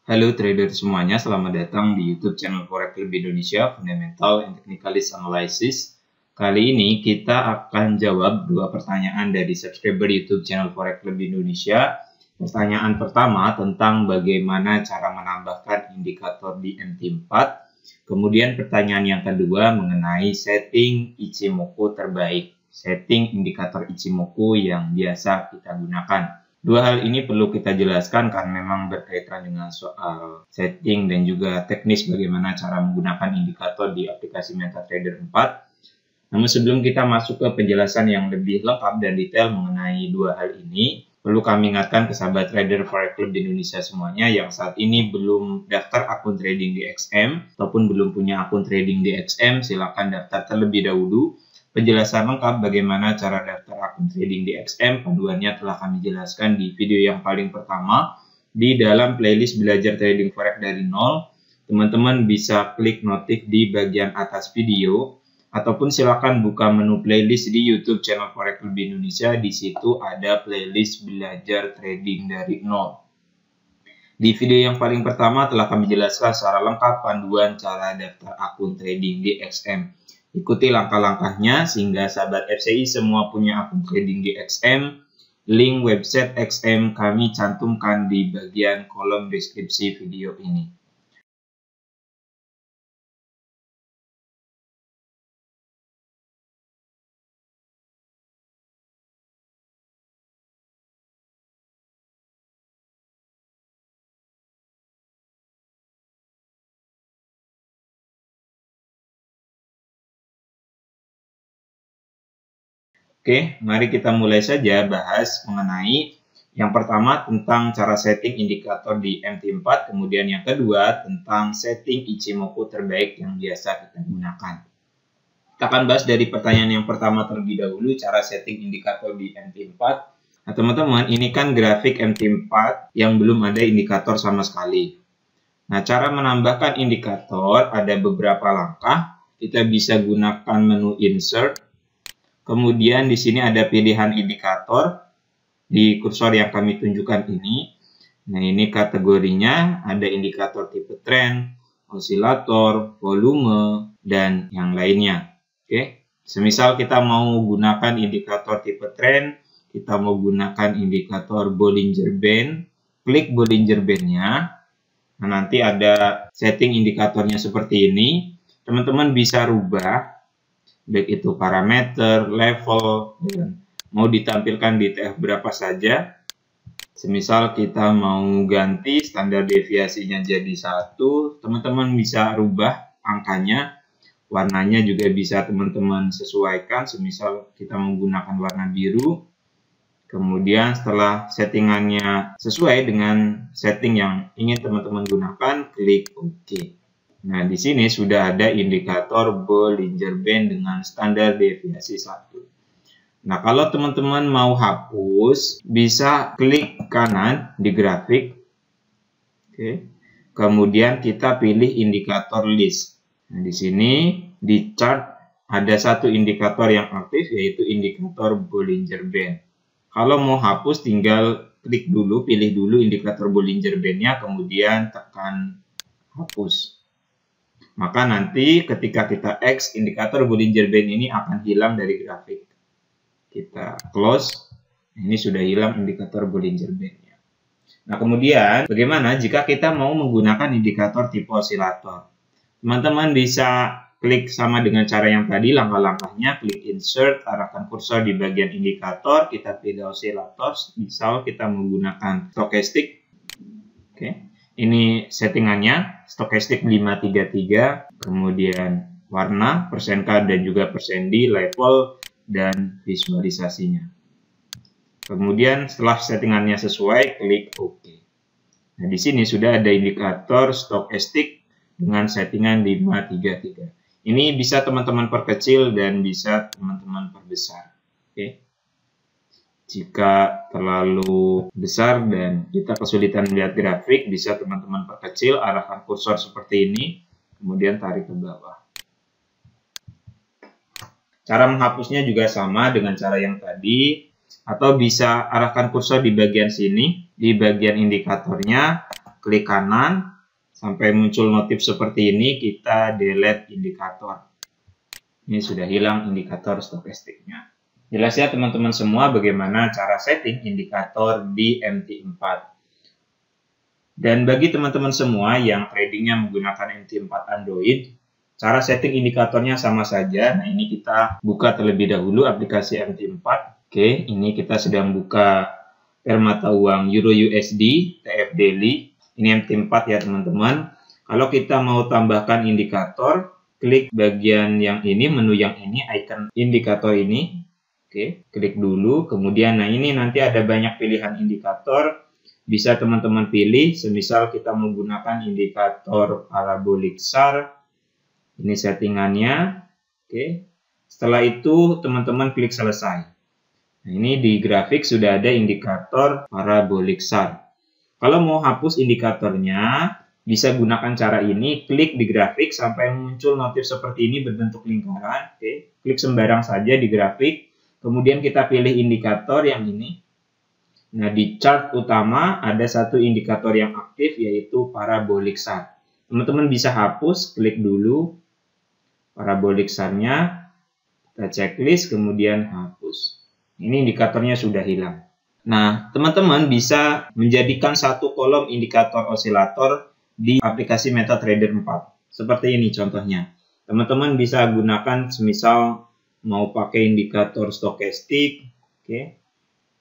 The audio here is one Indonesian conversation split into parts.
Halo trader semuanya, selamat datang di YouTube channel Forex Club Indonesia Fundamental and Technicalist Analysis. Kali ini kita akan jawab dua pertanyaan dari subscriber YouTube channel Forex Club Indonesia. Pertanyaan pertama tentang bagaimana cara menambahkan indikator di MT4. Kemudian pertanyaan yang kedua mengenai setting Ichimoku terbaik, setting indikator Ichimoku yang biasa kita gunakan. Dua hal ini perlu kita jelaskan karena memang berkaitan dengan soal setting dan juga teknis bagaimana cara menggunakan indikator di aplikasi MetaTrader 4. Namun sebelum kita masuk ke penjelasan yang lebih lengkap dan detail mengenai dua hal ini, perlu kami ingatkan ke sahabat trader Forex Club di Indonesia semuanya yang saat ini belum daftar akun trading di XM ataupun belum punya akun trading di XM, silakan daftar terlebih dahulu. Penjelasan lengkap bagaimana cara daftar akun trading di XM, panduannya telah kami jelaskan di video yang paling pertama di dalam playlist belajar trading forex dari nol. Teman-teman bisa klik notif di bagian atas video ataupun silakan buka menu playlist di YouTube channel Forex Club Indonesia. Di situ ada playlist belajar trading dari nol. Di video yang paling pertama telah kami jelaskan secara lengkap panduan cara daftar akun trading di XM. Ikuti langkah-langkahnya sehingga sahabat FCI semua punya akun trading di XM. Link website XM kami cantumkan di bagian kolom deskripsi video ini. Oke, mari kita mulai saja bahas mengenai yang pertama tentang cara setting indikator di MT4, kemudian yang kedua tentang setting Ichimoku terbaik yang biasa kita gunakan. Kita akan bahas dari pertanyaan yang pertama terlebih dahulu, cara setting indikator di MT4. Nah teman-teman, ini kan grafik MT4 yang belum ada indikator sama sekali. Nah, cara menambahkan indikator ada beberapa langkah. Kita bisa gunakan menu Insert. Kemudian di sini ada pilihan indikator di kursor yang kami tunjukkan ini. Nah, ini kategorinya ada indikator tipe trend, osilator, volume, dan yang lainnya. Oke, semisal kita mau gunakan indikator tipe trend, kita mau gunakan indikator Bollinger Band, klik Bollinger Band-nya. Nah, nanti ada setting indikatornya seperti ini. Teman-teman bisa rubah baik itu parameter, level, dan mau ditampilkan di TF berapa saja. Semisal kita mau ganti standar deviasinya jadi 1, teman-teman bisa rubah angkanya, warnanya juga bisa teman-teman sesuaikan. Semisal kita menggunakan warna biru, kemudian setelah settingannya sesuai dengan setting yang ingin teman-teman gunakan, klik OK. Nah, di sini sudah ada indikator Bollinger Band dengan standar deviasi 1. Nah, kalau teman-teman mau hapus, bisa klik kanan di grafik. Oke. Kemudian kita pilih indikator list. Nah, di sini di chart ada satu indikator yang aktif, yaitu indikator Bollinger Band. Kalau mau hapus, tinggal klik dulu, pilih dulu indikator Bollinger Band-nya, kemudian tekan hapus. Maka nanti ketika kita X, indikator Bollinger Band ini akan hilang dari grafik. Kita close, ini sudah hilang indikator Bollinger Band-nya. Nah, kemudian bagaimana jika kita mau menggunakan indikator tipe osilator? Teman-teman bisa klik sama dengan cara yang tadi, langkah-langkahnya, klik Insert, arahkan kursor di bagian indikator, kita pilih osilator, misal kita menggunakan stokastik. Oke. Ini settingannya, stokastik 533, kemudian warna, persen K dan juga persen D, level, dan visualisasinya. Kemudian setelah settingannya sesuai, klik OK. Nah, di sini sudah ada indikator stokastik dengan settingan 533. Ini bisa teman-teman perkecil dan bisa teman-teman perbesar. Oke. Jika terlalu besar dan kita kesulitan melihat grafik, bisa teman-teman perkecil, arahkan kursor seperti ini, kemudian tarik ke bawah. Cara menghapusnya juga sama dengan cara yang tadi, atau bisa arahkan kursor di bagian sini, di bagian indikatornya, klik kanan sampai muncul notif seperti ini, kita delete indikator. Ini sudah hilang indikator stokastiknya. Jelas ya teman-teman semua bagaimana cara setting indikator di MT4. Dan bagi teman-teman semua yang tradingnya menggunakan MT4 Android, cara setting indikatornya sama saja. Nah, ini kita buka terlebih dahulu aplikasi MT4. Oke, ini kita sedang buka permata uang Euro USD, TF Daily. Ini MT4 ya teman-teman. Kalau kita mau tambahkan indikator, klik bagian yang ini, menu yang ini, icon indikator ini. Oke, klik dulu. Kemudian, nah ini nanti ada banyak pilihan indikator. Bisa teman-teman pilih, semisal kita menggunakan indikator parabolic SAR. Ini settingannya. Oke. Setelah itu, teman-teman klik selesai. Nah, ini di grafik sudah ada indikator parabolic SAR. Kalau mau hapus indikatornya, bisa gunakan cara ini. Klik di grafik sampai muncul notif seperti ini berbentuk lingkaran. Oke. Klik sembarang saja di grafik. Kemudian kita pilih indikator yang ini. Nah, di chart utama ada satu indikator yang aktif, yaitu parabolic SAR. Teman-teman bisa hapus, klik dulu parabolic SAR-nya, kita checklist, kemudian hapus. Ini indikatornya sudah hilang. Nah, teman-teman bisa menjadikan satu kolom indikator osilator di aplikasi MetaTrader 4. Seperti ini contohnya. Teman-teman bisa gunakan semisal mau pakai indikator stokastik, oke.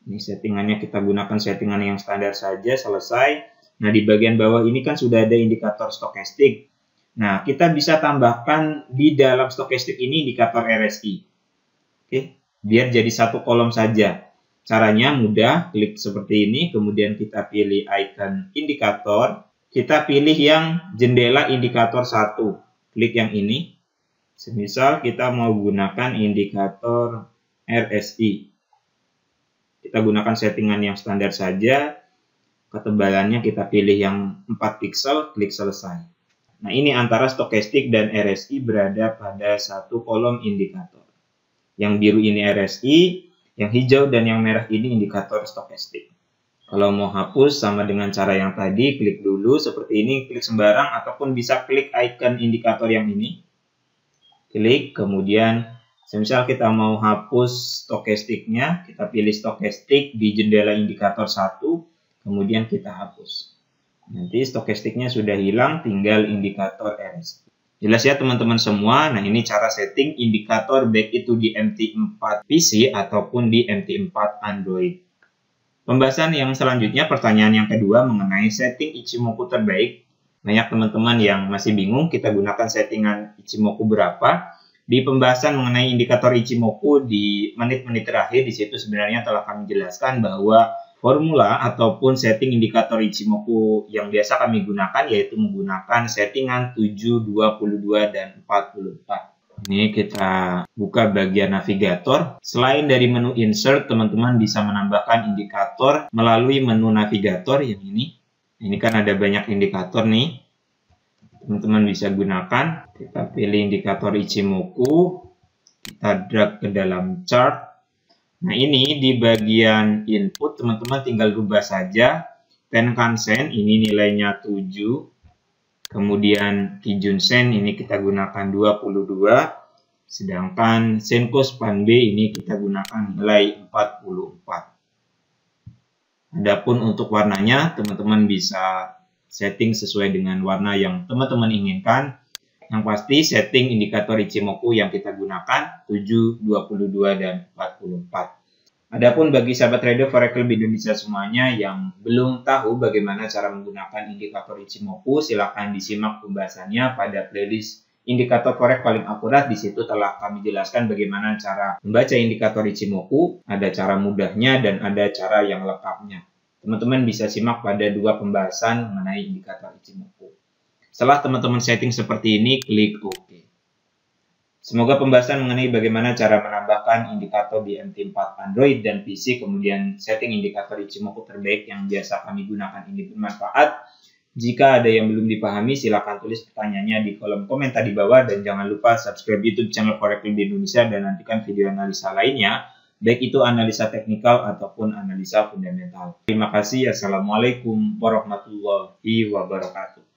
Ini settingannya kita gunakan settingan yang standar saja, selesai. Nah, di bagian bawah ini kan sudah ada indikator stokastik. Nah, kita bisa tambahkan di dalam stokastik ini indikator RSI. Oke, biar jadi satu kolom saja. Caranya mudah, klik seperti ini, kemudian kita pilih icon indikator. Kita pilih yang jendela indikator 1. Klik yang ini. Semisal kita mau gunakan indikator RSI. Kita gunakan settingan yang standar saja. Ketebalannya kita pilih yang 4 pixel, klik selesai. Nah, ini antara stokastik dan RSI berada pada satu kolom indikator. Yang biru ini RSI, yang hijau dan yang merah ini indikator stokastik. Kalau mau hapus sama dengan cara yang tadi, klik dulu seperti ini, klik sembarang, ataupun bisa klik icon indikator yang ini. Klik, kemudian semisal kita mau hapus stokastiknya, kita pilih stokastik di jendela indikator 1, kemudian kita hapus. Nanti stokastiknya sudah hilang, tinggal indikator RSI. Jelas ya teman-teman semua. Nah, ini cara setting indikator baik itu di MT4 PC ataupun di MT4 Android. Pembahasan yang selanjutnya, pertanyaan yang kedua mengenai setting Ichimoku terbaik. Banyak teman-teman yang masih bingung kita gunakan settingan Ichimoku berapa. Di pembahasan mengenai indikator Ichimoku di menit-menit terakhir, di situ sebenarnya telah kami jelaskan bahwa formula ataupun setting indikator Ichimoku yang biasa kami gunakan yaitu menggunakan settingan 7, 22, dan 44. Ini kita buka bagian navigator. Selain dari menu insert, teman-teman bisa menambahkan indikator melalui menu navigator yang ini. Ini kan ada banyak indikator nih. Teman-teman bisa gunakan. Kita pilih indikator Ichimoku. Kita drag ke dalam chart. Nah, ini di bagian input, teman-teman tinggal rubah saja. Tenkan-sen, ini nilainya 7. Kemudian Kijun-sen, ini kita gunakan 22. Sedangkan Senko Span B, ini kita gunakan nilai 44. Adapun untuk warnanya, teman-teman bisa setting sesuai dengan warna yang teman-teman inginkan. Yang pasti setting indikator Ichimoku yang kita gunakan 7, 22, dan 44. Adapun bagi sahabat trader Forex Club Indonesia semuanya yang belum tahu bagaimana cara menggunakan indikator Ichimoku, silakan disimak pembahasannya pada playlist indikator Forex paling akurat. Di situ telah kami jelaskan bagaimana cara membaca indikator Ichimoku, ada cara mudahnya dan ada cara yang lengkapnya. Teman-teman bisa simak pada dua pembahasan mengenai indikator Ichimoku. Setelah teman-teman setting seperti ini, klik OK. Semoga pembahasan mengenai bagaimana cara menambahkan indikator di MT4 Android dan PC, kemudian setting indikator Ichimoku terbaik yang biasa kami gunakan ini bermanfaat. Jika ada yang belum dipahami, silakan tulis pertanyaannya di kolom komentar di bawah, dan jangan lupa subscribe YouTube channel Forex Club Indonesia dan nantikan video analisa lainnya baik itu analisa teknikal ataupun analisa fundamental. Terima kasih. Assalamualaikum warahmatullahi wabarakatuh.